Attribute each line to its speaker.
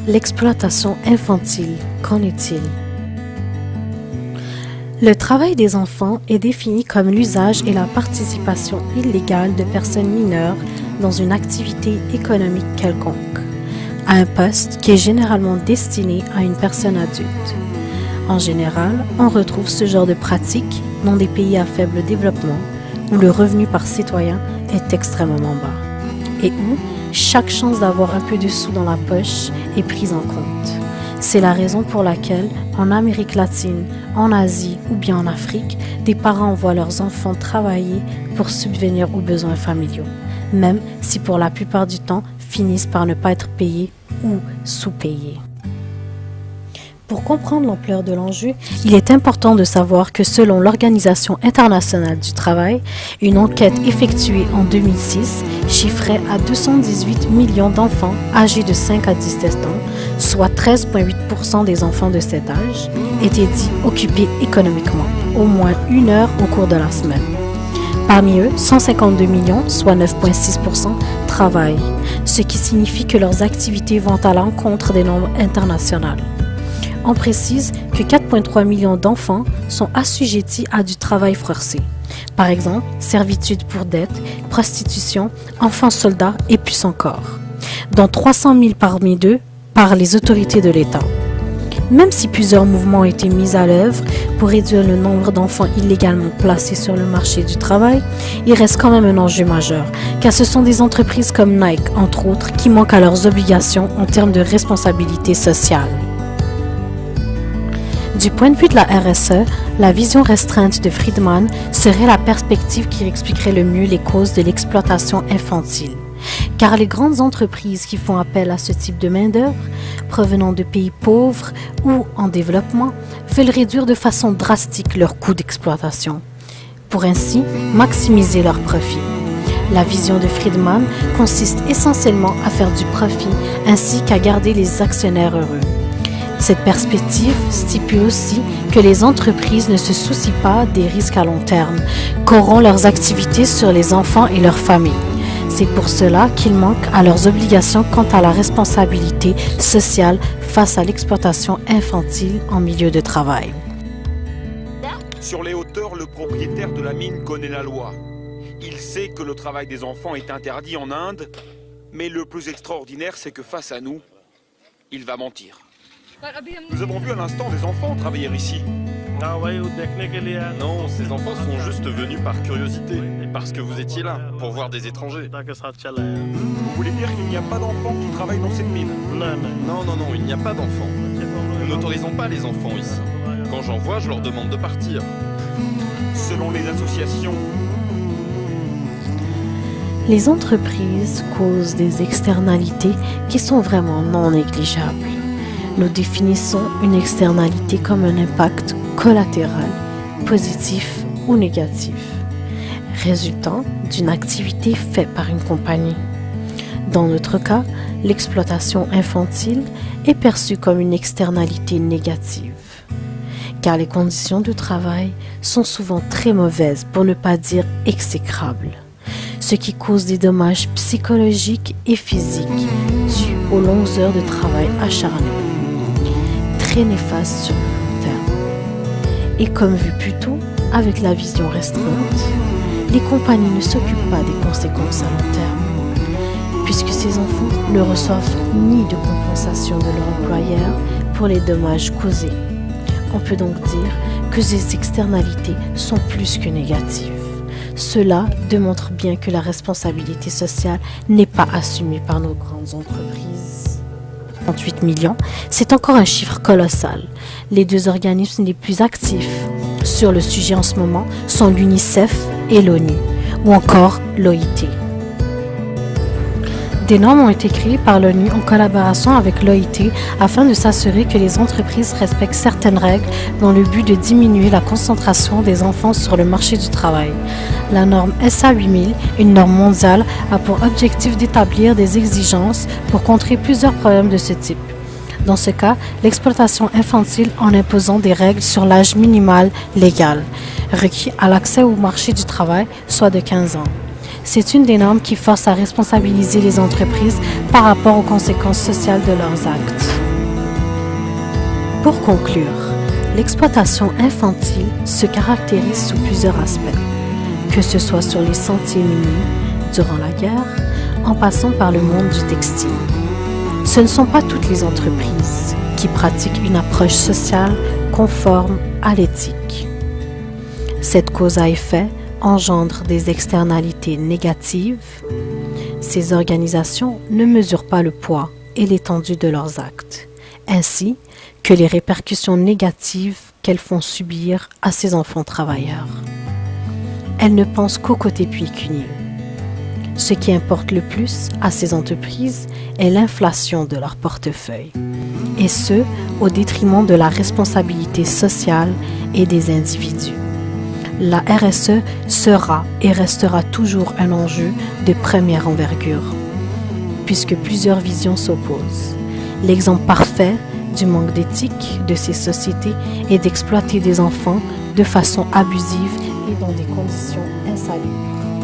Speaker 1: L'exploitation infantile, qu'en est-il? Le travail des enfants est défini comme l'usage et la participation illégale de personnes mineures dans une activité économique quelconque, à un poste qui est généralement destiné à une personne adulte. En général, on retrouve ce genre de pratique dans des pays à faible développement où le revenu par citoyen est extrêmement bas et où chaque chance d'avoir un peu de sous dans la poche est prise en compte. C'est la raison pour laquelle, en Amérique latine, en Asie ou bien en Afrique, des parents envoient leurs enfants travailler pour subvenir aux besoins familiaux, même si pour la plupart du temps finissent par ne pas être payés ou sous-payés. Pour comprendre l'ampleur de l'enjeu, il est important de savoir que selon l'Organisation internationale du travail, une enquête effectuée en 2006 chiffrait à 218 millions d'enfants âgés de 5 à 17 ans, soit 13,8% des enfants de cet âge, étaient dits occupés économiquement, au moins 1 heure au cours de la semaine. Parmi eux, 152 millions, soit 9,6%, travaillent, ce qui signifie que leurs activités vont à l'encontre des normes internationales. On précise que 4,3 millions d'enfants sont assujettis à du travail forcé. Par exemple, servitude pour dette, prostitution, enfants soldats et plus encore, dont 300 000 parmi eux par les autorités de l'État. Même si plusieurs mouvements ont été mis à l'œuvre pour réduire le nombre d'enfants illégalement placés sur le marché du travail, il reste quand même un enjeu majeur, car ce sont des entreprises comme Nike, entre autres, qui manquent à leurs obligations en termes de responsabilité sociale. Du point de vue de la RSE, la vision restreinte de Friedman serait la perspective qui expliquerait le mieux les causes de l'exploitation infantile. Car les grandes entreprises qui font appel à ce type de main-d'œuvre, provenant de pays pauvres ou en développement, veulent réduire de façon drastique leurs coûts d'exploitation, pour ainsi maximiser leurs profits. La vision de Friedman consiste essentiellement à faire du profit ainsi qu'à garder les actionnaires heureux. Cette perspective stipule aussi que les entreprises ne se soucient pas des risques à long terme qu'auront leurs activités sur les enfants et leurs familles. C'est pour cela qu'ils manquent à leurs obligations quant à la responsabilité sociale face à l'exploitation infantile en milieu de travail.
Speaker 2: Sur les hauteurs, le propriétaire de la mine connaît la loi. Il sait que le travail des enfants est interdit en Inde, mais le plus extraordinaire, c'est que face à nous, il va mentir. Nous avons vu à l'instant des enfants travailler ici.
Speaker 3: Non, ces enfants sont juste venus par curiosité, parce que vous étiez là, pour voir des étrangers.
Speaker 2: Vous voulez dire qu'il n'y a pas d'enfants qui travaillent dans cette mine?
Speaker 3: Non, il n'y a pas d'enfants. Nous n'autorisons pas les enfants ici. Quand j'en vois, je leur demande de partir.
Speaker 2: Selon les associations,
Speaker 1: les entreprises causent des externalités qui sont vraiment non négligeables. Nous définissons une externalité comme un impact collatéral, positif ou négatif, résultant d'une activité faite par une compagnie. Dans notre cas, l'exploitation infantile est perçue comme une externalité négative, car les conditions de travail sont souvent très mauvaises, pour ne pas dire exécrables, ce qui cause des dommages psychologiques et physiques dus aux longues heures de travail acharné, très néfastes sur le long terme. Et comme vu plus tôt, avec la vision restreinte, les compagnies ne s'occupent pas des conséquences à long terme, puisque ces enfants ne reçoivent ni de compensation de leur employeur pour les dommages causés. On peut donc dire que ces externalités sont plus que négatives. Cela démontre bien que la responsabilité sociale n'est pas assumée par nos grandes entreprises. 38 millions, c'est encore un chiffre colossal. Les deux organismes les plus actifs sur le sujet en ce moment sont l'UNICEF et l'ONU, ou encore l'OIT. Des normes ont été créées par l'ONU en collaboration avec l'OIT afin de s'assurer que les entreprises respectent certaines règles dans le but de diminuer la concentration des enfants sur le marché du travail. La norme SA 8000, une norme mondiale, a pour objectif d'établir des exigences pour contrer plusieurs problèmes de ce type. Dans ce cas, l'exploitation infantile en imposant des règles sur l'âge minimal légal requis à l'accès au marché du travail, soit de 15 ans. C'est une des normes qui force à responsabiliser les entreprises par rapport aux conséquences sociales de leurs actes. Pour conclure, l'exploitation infantile se caractérise sous plusieurs aspects, que ce soit sur les sentiers minés durant la guerre, en passant par le monde du textile. Ce ne sont pas toutes les entreprises qui pratiquent une approche sociale conforme à l'éthique. Cette cause à effet engendre des externalités négatives. Ces organisations ne mesurent pas le poids et l'étendue de leurs actes, ainsi que les répercussions négatives qu'elles font subir à ces enfants travailleurs. Elles ne pensent qu'au côté pécuniaire. Ce qui importe le plus à ces entreprises est l'inflation de leur portefeuille, et ce, au détriment de la responsabilité sociale et des individus. La RSE sera et restera toujours un enjeu de première envergure, puisque plusieurs visions s'opposent. L'exemple parfait du manque d'éthique de ces sociétés est d'exploiter des enfants de façon abusive et dans des conditions insalubres.